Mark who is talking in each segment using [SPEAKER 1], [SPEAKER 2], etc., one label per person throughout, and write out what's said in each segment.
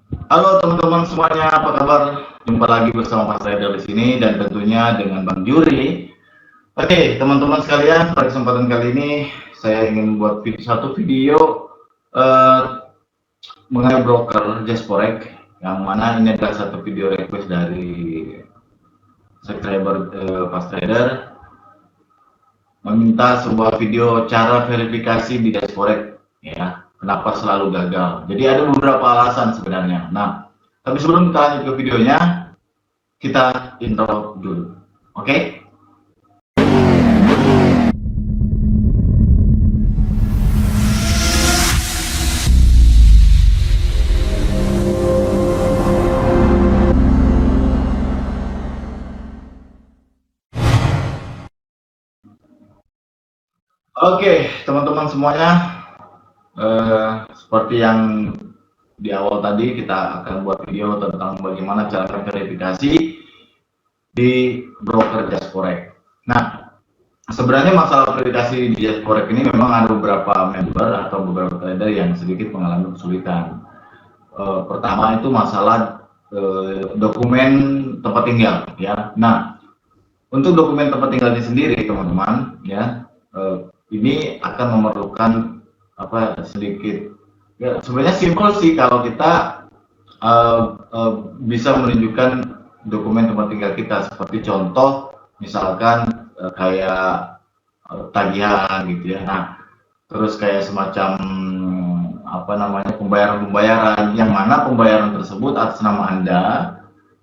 [SPEAKER 1] Halo teman-teman semuanya, apa kabar? Jumpa lagi bersama Mas Reza di sini dan tentunya dengan Bang Juri. Oke, teman-teman sekalian, pada kesempatan kali ini saya ingin buat satu video eh, mengenai broker Jasporek, yang mana ini adalah satu video request dari subscriber Mas Trader meminta sebuah video cara verifikasi di Jasporek, ya. Kenapa selalu gagal? Jadi ada beberapa alasan sebenarnya. Nah, tapi sebelum kita lanjut ke videonya, kita intro dulu. Oke? Oke, teman-teman semuanya, seperti yang di awal tadi, kita akan buat video tentang bagaimana cara verifikasi di broker Jasporek. Nah, sebenarnya masalah verifikasi di Jasporek ini memang ada beberapa member atau beberapa trader yang sedikit mengalami kesulitan. Pertama itu masalah dokumen tempat tinggal, ya. Nah, untuk dokumen tempat tinggal ini sendiri, teman-teman, ya, ini akan memerlukan sedikit, ya, sebenarnya simpel sih kalau kita bisa menunjukkan dokumen tempat tinggal kita, seperti contoh misalkan kayak tagihan gitu ya. Nah, terus kayak semacam pembayaran yang mana pembayaran tersebut atas nama Anda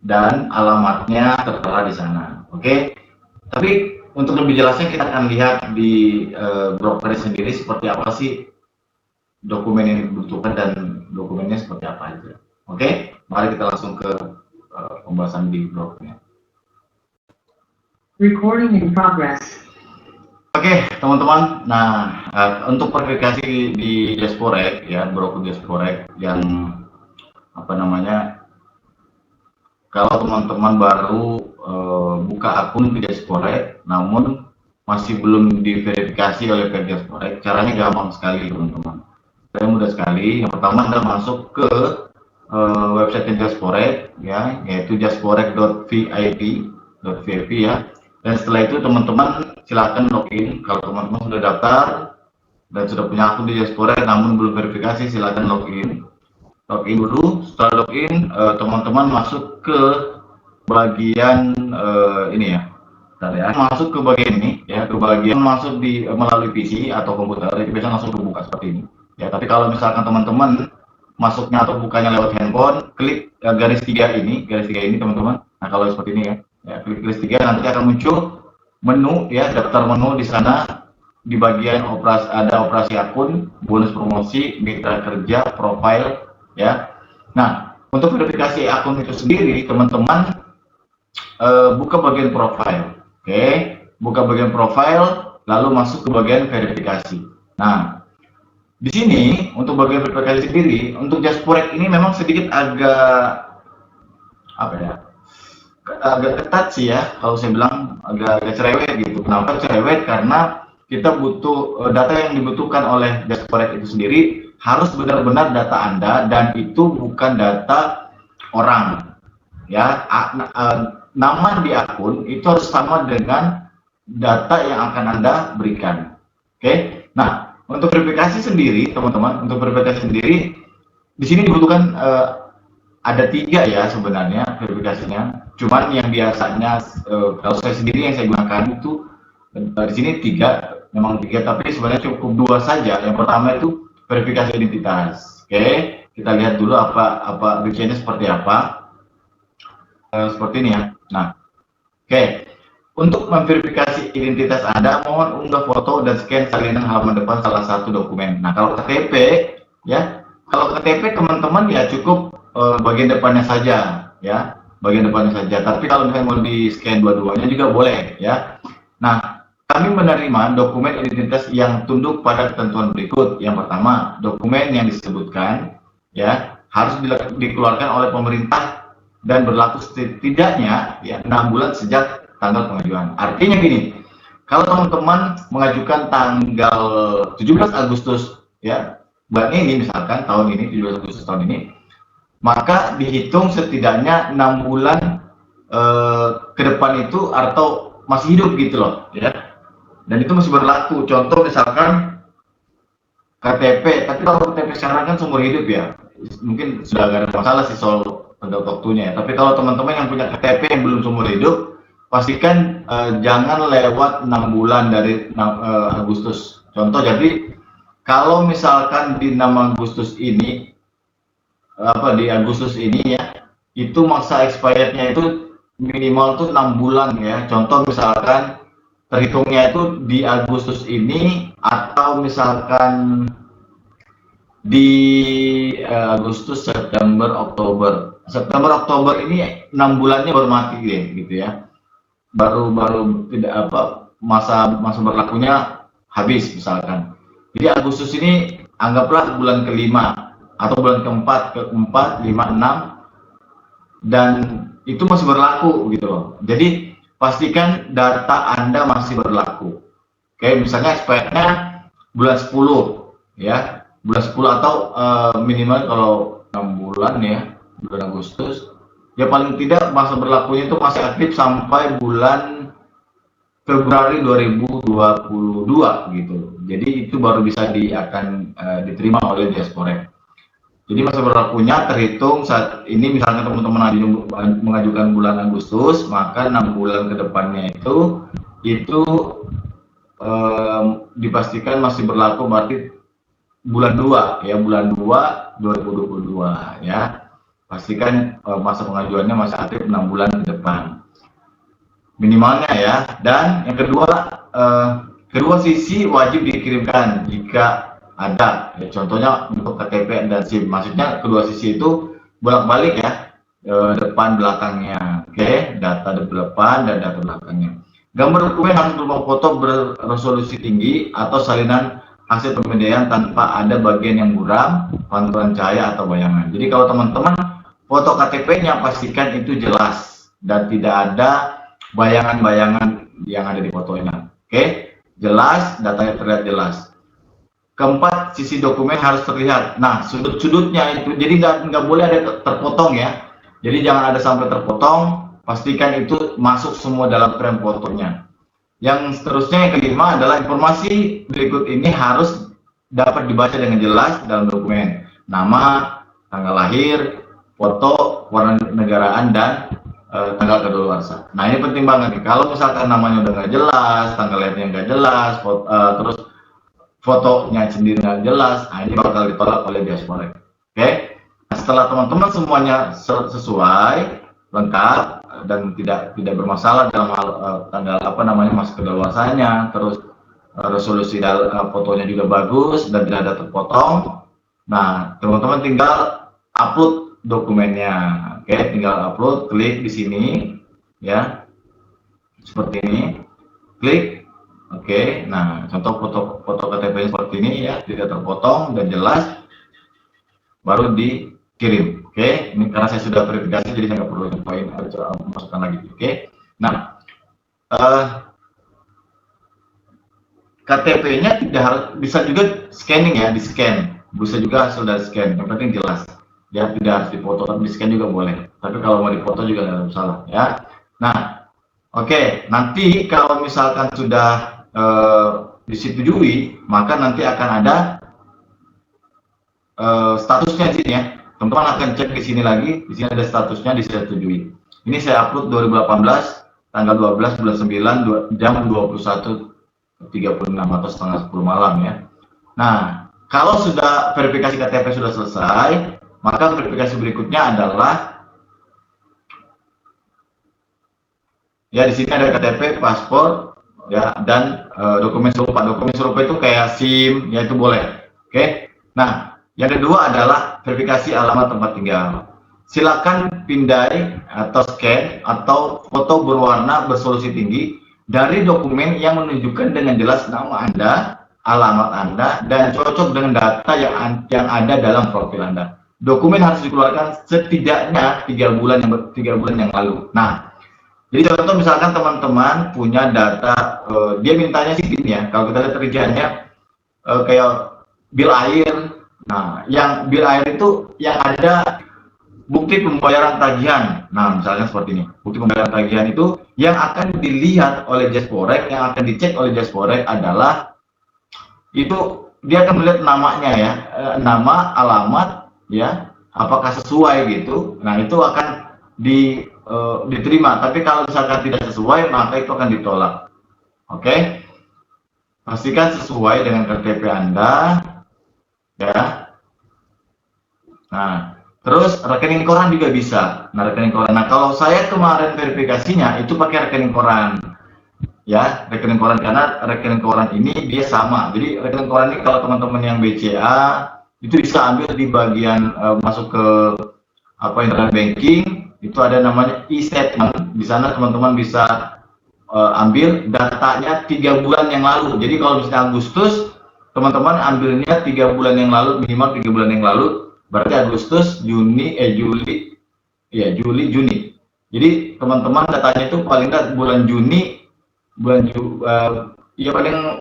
[SPEAKER 1] dan alamatnya tertera di sana. Oke. Tapi untuk lebih jelasnya kita akan lihat di broker sendiri seperti apa sih dokumen yang dibutuhkan dan dokumennya seperti apa aja. Oke, mari kita langsung ke pembahasan di brokernya.
[SPEAKER 2] Recording in progress.
[SPEAKER 1] Oke, teman-teman. Nah, untuk verifikasi di Jasporek, ya, broker Jasporek yang kalau teman-teman baru buka akun di Jasporek, namun masih belum diverifikasi oleh pihak Jasporek, caranya gampang sekali, teman-teman. Saya mudah sekali. Yang pertama, Anda masuk ke website Jasporek, ya, yaitu jasporek.vip ya. Dan setelah itu teman-teman silakan login. Kalau teman-teman sudah daftar dan sudah punya akun di Jasporek namun belum verifikasi, silakan login dulu. Setelah login, teman-teman masuk ke bagian ini ya. Masuk ke bagian ini ya, ke bagian masuk di melalui PC atau komputer, itu biasanya langsung terbuka seperti ini. Ya, tapi kalau misalkan teman-teman masuknya atau bukanya lewat handphone, klik garis tiga ini teman-teman. Nah, kalau seperti ini ya, klik garis tiga, nanti akan muncul menu ya, daftar menu. Di sana di bagian operasi akun, bonus promosi, mitra kerja, profile ya. Nah, untuk verifikasi akun itu sendiri, teman-teman buka bagian profile. Oke, buka bagian profile, lalu masuk ke bagian verifikasi. Nah, di sini untuk bagian verifikasi sendiri, untuk Jasporek ini memang sedikit agak ketat sih ya, kalau saya bilang agak cerewet gitu. Kenapa cerewet? Karena kita butuh data yang dibutuhkan oleh Jasporek itu sendiri harus benar-benar data Anda, dan itu bukan data orang ya. Nama di akun itu harus sama dengan data yang akan Anda berikan. Oke. Nah, untuk verifikasi sendiri, teman-teman, di sini dibutuhkan ada 3 ya sebenarnya verifikasinya. Cuman yang biasanya kalau saya sendiri yang saya gunakan itu di sini 3, memang 3, tapi sebenarnya cukup 2 saja. Yang pertama itu verifikasi identitas. Oke, kita lihat dulu apa rinciannya seperti apa. Seperti ini ya. Nah, oke. Untuk memverifikasi identitas Anda, mohon unggah foto dan scan salinan halaman depan salah satu dokumen. Nah, kalau KTP ya, kalau KTP teman-teman ya cukup bagian depannya saja ya, bagian depannya saja. Tapi kalau misalnya mau di scan dua-duanya juga boleh ya. Nah, kami menerima dokumen identitas yang tunduk pada ketentuan berikut. Yang pertama, dokumen yang disebutkan ya harus dikeluarkan oleh pemerintah dan berlaku setidaknya ya 6 bulan sejak tanggal pengajuan. Artinya gini, kalau teman-teman mengajukan tanggal 17 Agustus ya, bulan ini misalkan, tahun ini 17 Agustus tahun ini, maka dihitung setidaknya 6 bulan ke depan itu atau masih hidup gitu loh ya, dan itu masih berlaku. Contoh misalkan KTP, tapi kalau KTP sekarang kan seumur hidup ya, mungkin sudah gak ada masalah sih soal tenggat waktunya ya. Tapi kalau teman-teman yang punya KTP yang belum seumur hidup, pastikan jangan lewat 6 bulan dari Agustus. Contoh, jadi kalau misalkan di 6 Agustus ini, di Agustus ini ya, itu masa expirednya itu minimal tuh 6 bulan ya. Contoh misalkan terhitungnya itu di Agustus ini, atau misalkan di Agustus, September, Oktober ini 6 bulannya baru mati deh gitu ya, baru tidak masa berlakunya habis misalkan. Jadi Agustus ini anggaplah bulan kelima atau bulan keempat, lima, enam, dan itu masih berlaku gitu loh. Jadi pastikan data Anda masih berlaku. Oke, misalnya expirednya bulan 10 ya, bulan 10 atau minimal kalau 6 bulan ya, bulan Agustus ya, paling tidak masa berlakunya itu masih aktif sampai bulan Februari 2022 gitu. Jadi itu baru bisa akan diterima oleh Diasporek. Jadi masa berlakunya terhitung saat ini, misalnya teman-teman mengajukan bulan Agustus, maka 6 bulan ke depannya itu dipastikan masih berlaku, berarti bulan 2 ya, bulan 2 2022 ya. Pastikan masa pengajuannya masih aktif 6 bulan ke depan minimalnya ya. Dan yang kedua sisi wajib dikirimkan jika ada ya, contohnya untuk KTP dan SIM, maksudnya kedua sisi itu bolak-balik ya, depan belakangnya. Oke, data depan dan data belakangnya. Gambar dokumen harus berupa foto beresolusi tinggi atau salinan hasil pemindaian tanpa ada bagian yang buram, pantulan cahaya atau bayangan. Jadi kalau teman-teman foto KTP-nya pastikan itu jelas dan tidak ada bayangan-bayangan yang ada di fotonya. Oke, jelas, datanya terlihat jelas. Keempat, sisi dokumen harus terlihat. Nah, sudut-sudutnya itu, jadi nggak boleh ada terpotong ya. Jadi jangan ada sampai terpotong. Pastikan itu masuk semua dalam frame fotonya. Yang seterusnya, yang kelima adalah informasi berikut ini harus dapat dibaca dengan jelas dalam dokumen. Nama, tanggal lahir, foto, warna negaraan, dan tanggal kadaluarsa. Nah, ini penting banget nih. Kalau misalkan namanya udah nggak jelas, tanggal lahirnya nggak jelas, terus fotonya sendiri nggak jelas, nah ini bakal ditolak oleh Diasporek. Oke? Nah, setelah teman-teman semuanya sesuai, lengkap, dan tidak bermasalah dalam hal tanggal masa kadaluarsanya, terus resolusi fotonya juga bagus dan tidak ada terpotong. Nah, teman-teman tinggal upload dokumennya. Oke, tinggal upload, klik di sini ya, seperti ini, klik. Oke, nah contoh foto KTP seperti ini ya, tidak terpotong dan jelas, baru dikirim. Oke, ini karena saya sudah verifikasi jadi saya nggak perlu masukkan lagi. Oke, nah KTP-nya tidak harus, bisa juga scanning ya, di scan, bisa juga hasil dari scan, yang penting jelas ya, tidak harus difoto, tapi di scan juga boleh, tapi kalau mau difoto juga nggak ada masalah ya. Nah, oke, nanti kalau misalkan sudah disetujui, maka nanti akan ada statusnya di sini ya. Teman-teman akan cek di sini lagi, di sini ada statusnya disetujui. Ini saya upload 2018 tanggal 12 bulan 9 jam 21.36 atau setengah 10 malam ya. Nah, kalau sudah verifikasi KTP sudah selesai, maka verifikasi berikutnya adalah ya, di sini ada KTP, paspor ya, dan dokumen serupa. Dokumen serupa itu kayak SIM ya, itu boleh. Oke. Nah, yang kedua adalah verifikasi alamat tempat tinggal. Silakan pindai atau scan atau foto berwarna bersolusi tinggi dari dokumen yang menunjukkan dengan jelas nama Anda, alamat Anda, dan cocok dengan data yang ada dalam profil Anda. Dokumen harus dikeluarkan setidaknya 3 bulan yang lalu. Nah, jadi contoh misalkan teman-teman punya data, dia mintanya sih gini ya, kalau kita lihat periziannya kayak bil air. Nah, yang bil air itu yang ada bukti pembayaran tagihan. Nah, misalnya seperti ini. Bukti pembayaran tagihan itu yang akan dilihat oleh Jasporek, yang akan dicek oleh Jasporek adalah itu dia akan melihat namanya ya, nama, alamat, ya, apakah sesuai gitu. Nah, itu akan diterima. Tapi kalau misalkan tidak sesuai, maka itu akan ditolak. Oke? Pastikan sesuai dengan KTP Anda, ya. Nah, terus rekening koran juga bisa. Nah, rekening koran. Nah, kalau saya kemarin verifikasinya itu pakai rekening koran. Ya, rekening koran karena rekening koran ini dia sama. Jadi rekening koran ini kalau teman-teman yang BCA itu bisa ambil di bagian masuk ke internet banking, itu ada namanya e-statement. Di sana teman-teman bisa ambil datanya 3 bulan yang lalu. Jadi kalau misalnya Agustus, teman-teman ambilnya 3 bulan yang lalu, minimal 3 bulan yang lalu, berarti Agustus, Juli, Juni. Jadi teman-teman datanya itu paling nggak bulan Juni,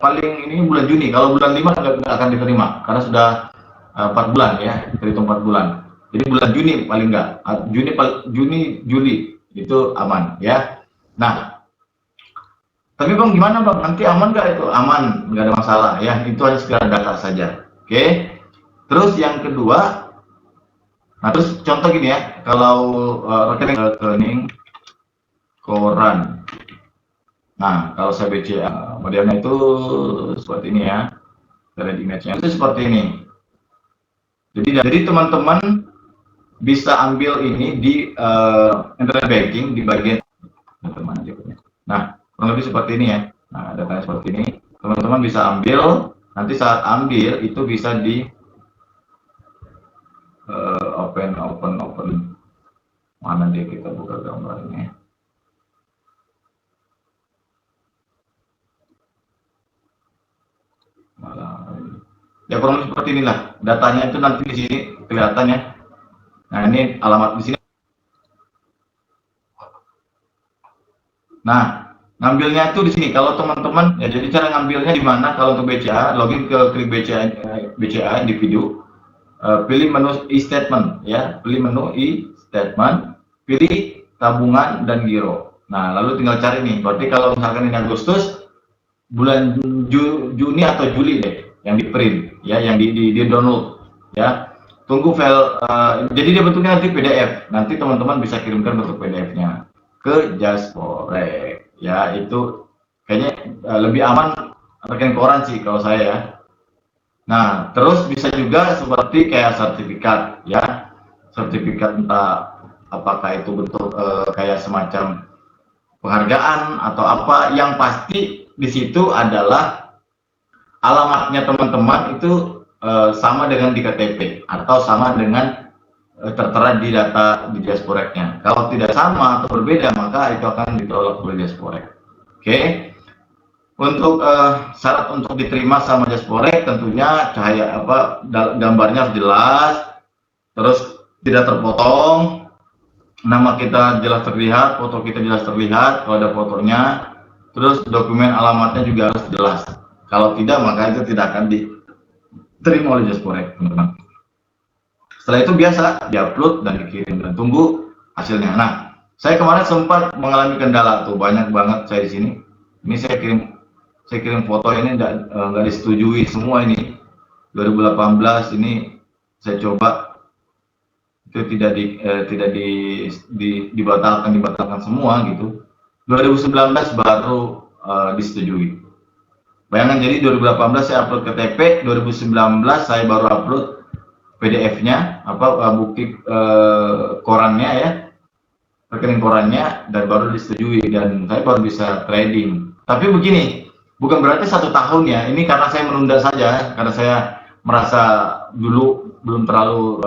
[SPEAKER 1] paling ini bulan Juni. Kalau bulan 5 nggak akan diterima karena sudah 4 bulan ya, terhitung 4 bulan. Jadi bulan Juni paling nggak, Juni, Juli itu aman ya. Nah, tapi Bang gimana Bang? Nanti aman nggak itu? Aman, nggak ada masalah ya. Itu hanya sekedar data saja. Oke. Terus yang kedua, nah terus contoh gini ya, kalau rekening koran. Nah, kalau saya BCA modelnya itu seperti ini ya. Dari image-nya itu seperti ini. Jadi teman-teman bisa ambil ini di internet banking di bagian teman-teman aja. Nah, kurang lebih seperti ini ya. Nah, datanya seperti ini. Teman-teman bisa ambil, nanti saat ambil itu bisa di open. Mana dia kita buka gambarnya. Ya kurang lebih seperti inilah. Datanya itu nanti di sini kelihatan ya. Nah, ini alamat di sini. Nah, ngambilnya itu di sini. Kalau teman-teman ya, jadi cara ngambilnya di mana? Kalau untuk BCA, login ke klik BCA individu, pilih menu e-statement ya, pilih menu e-statement, pilih tabungan dan giro. Nah, lalu tinggal cari nih. Berarti kalau misalkan ini Agustus, bulan Juni atau Juli deh yang di print ya, yang di download ya. Tunggu file, jadi dia bentuknya nanti PDF. Nanti teman-teman bisa kirimkan bentuk PDF-nya ke Jasporek ya. Itu kayaknya lebih aman rekening koran sih kalau saya ya. Nah, terus bisa juga seperti kayak sertifikat ya, sertifikat entah apakah itu bentuk kayak semacam penghargaan atau apa, yang pasti di situ adalah alamatnya teman-teman itu sama dengan di KTP atau sama dengan tertera di data di Jasporeknya. Kalau tidak sama atau berbeda, maka itu akan ditolak oleh Jasporek. Oke. Untuk syarat untuk diterima sama Jasporek tentunya gambarnya harus jelas, terus tidak terpotong, nama kita jelas terlihat, foto kita jelas terlihat kalau ada fotonya, terus dokumen alamatnya juga harus jelas. Kalau tidak, maka itu tidak akan diterima oleh Jasporek, teman-teman. Setelah itu biasa diupload dan dikirim dan tunggu hasilnya. Nah, saya kemarin sempat mengalami kendala tuh, banyak banget saya di sini. Ini saya kirim foto ini nggak disetujui semua ini. 2018 ini saya coba itu tidak dibatalkan semua gitu. 2019 baru disetujui. Bayangan, jadi 2018 saya upload KTP, 2019 saya baru upload PDF-nya, bukti korannya ya, rekening korannya, dan baru disetujui dan saya baru bisa trading. Tapi begini, bukan berarti 1 tahun ya, ini karena saya menunda saja, karena saya merasa dulu belum terlalu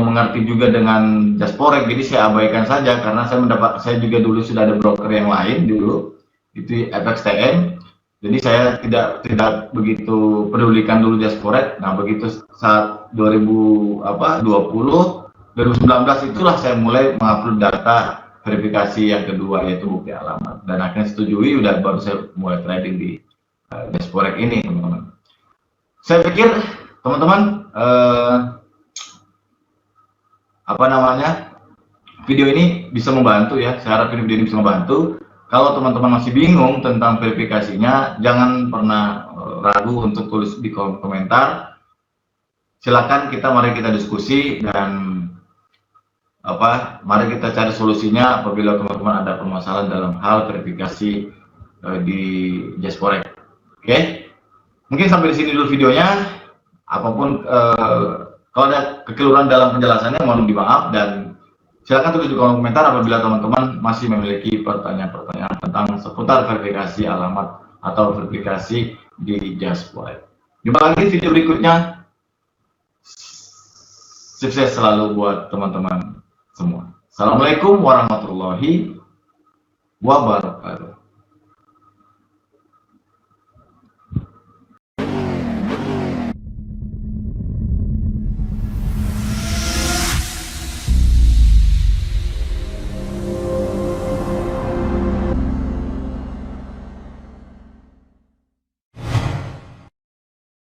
[SPEAKER 1] mengerti juga dengan Jasporek, jadi saya abaikan saja karena saya juga dulu sudah ada broker yang lain dulu, itu FXTM. Jadi saya tidak begitu pedulikan dulu Jasporek. Nah, begitu saat 2019 itulah saya mulai mengupload data verifikasi yang kedua, yaitu bukti alamat, dan akhirnya setujui, baru saya mulai trading di Jasporek ini, teman-teman. Saya pikir teman-teman apa namanya, video ini bisa membantu ya. Saya harap video ini bisa membantu. Kalau teman-teman masih bingung tentang verifikasinya, jangan pernah ragu untuk tulis di kolom komentar. Silakan mari kita diskusi dan mari kita cari solusinya apabila teman-teman ada permasalahan dalam hal verifikasi di Jasporex. Oke, mungkin sampai di sini dulu videonya. Apapun kalau ada kekeliruan dalam penjelasannya mohon dimaaf, dan silakan tulis di kolom komentar apabila teman-teman masih memiliki pertanyaan-pertanyaan tentang seputar verifikasi alamat atau verifikasi di Jasporex. Jumpa lagi di video berikutnya. Sukses selalu buat teman-teman semua. Assalamualaikum warahmatullahi wabarakatuh.